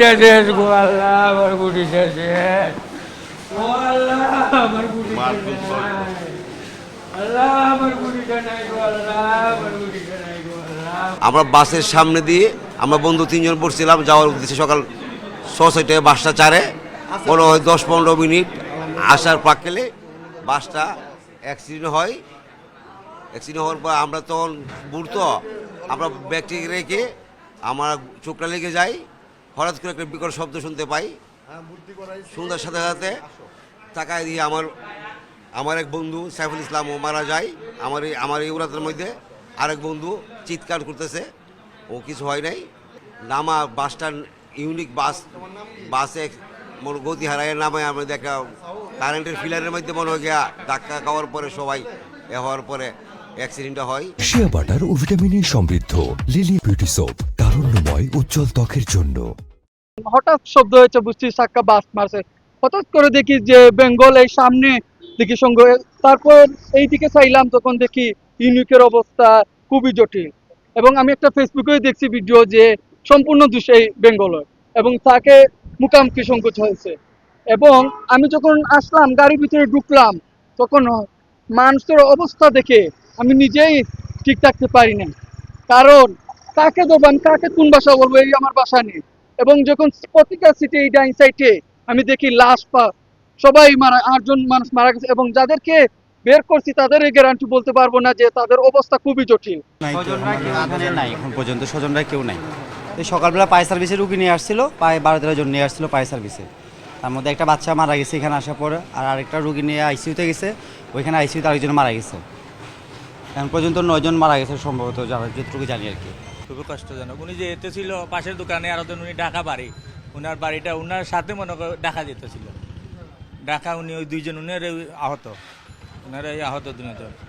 গুটিটা শেষ গো আল্লাহ, আমার গুটিটা শেষ। ও আল্লাহ, আমার গুটিটা নাই। আল্লাহ, আমার গুটিটা নাই গো আল্লাহ, আমার গুটিটা নাই গো আল্লাহ। আমরা বাসের সামনে দিয়ে আমরা বন্ধু তিনজন পড়ছিলাম যাওয়ার উদ্দেশ্যে। সকাল 6:30 বাসটা ছাড়ে, মনে হয় 10-15 মিনিট আসার পাকলে বাসটা অ্যাক্সিডেন্ট হয়। অ্যাক্সিডেন্ট হওয়ার পর আমরা তখন বুড়তো, আমরা ব্যাগটি রেখে আমার চোখটা লেগে যাই। হঠাৎ করে একটা বিকট শব্দ শুনতে পাই। সন্ধ্যার সাথে সাথে তাকায় দিয়ে আমার এক বন্ধু সাইফুল ইসলামও মারা যায়। আমার এই উড়াতের মধ্যে আরেক বন্ধু চিৎকার করতেছে, ও কিছু হয় নাই। নামা বাসটা ইউনিক বাসে গতি হারায় নামায় আমাদের একটা কারেন্টের ফিলারের মধ্যে মনে হয় গিয়া ধাক্কা খাওয়ার পরে সবাই হওয়ার পরে অ্যাক্সিডেন্টটা হয়। শিয়া বাটার ও ভিটামিনে সমৃদ্ধ লিলি বিউটি সোপ, তারুণ্যময় উজ্জ্বল ত্বকের জন্য। হঠাৎ শব্দ হয়েছে, বুঝছি চাক্কা বাস মারছে। হঠাৎ করে দেখি যে বেঙ্গল এই সামনে দেখি সঙ্গে, তারপর এইদিকে চাইলাম, তখন দেখি ইউনিকের অবস্থা খুবই জটিল। এবং আমি একটা ফেসবুকে দেখছি ভিডিও যে সম্পূর্ণ দোষ এই বেঙ্গলের, এবং তাকে মুখামুখি সংকোচ হয়েছে। এবং আমি যখন আসলাম গাড়ির ভিতরে ঢুকলাম, তখন মানুষের অবস্থা দেখে আমি নিজেই ঠিক থাকতে পারি না। কারণ কাকে দেবো আমি, কাকে কোন ভাষা বলবো, এই আমার ভাষা নেই। এবং যখন প্রতিটা সিটে এই ডাইন সাইডে আমি দেখি লাশ সবাই মারা, 8জন মানুষ মারা গেছে। এবং যাদেরকে বের করছি তাদের এই গ্যারান্টি বলতে পারবো না যে তাদের অবস্থা খুবই জটিল। স্বজনরা কেউ এখানে নাই, এখন পর্যন্ত স্বজনরা কেউ নাই। এই সকালবেলা পায়ে সার্ভিসে রুগী নিয়ে আসছিল, প্রায় 12-13 জন নিয়ে আসছিল পায়ে সার্ভিসে। তার মধ্যে একটা বাচ্চা মারা গেছে এখানে আসার পরে, আর আরেকটা রুগী নিয়ে আইসিইউতে গেছে, ওইখানে আইসিইউতে আরেকজন মারা গেছে। এখন পর্যন্ত 9 জন মারা গেছে সম্ভবত, যারা যতটুকু জানি আর কি। খুবই কষ্টজনক। উনি যে এতে ছিল পাশের দোকানে, আর উনি ঢাকা বাড়ি, উনার বাড়িটা উনার সাথে মনে করে ঢাকা যেতেছিল। ঢাকা উনি ওই 2 জন উনার আহত, উনার এই আহত 2 জন।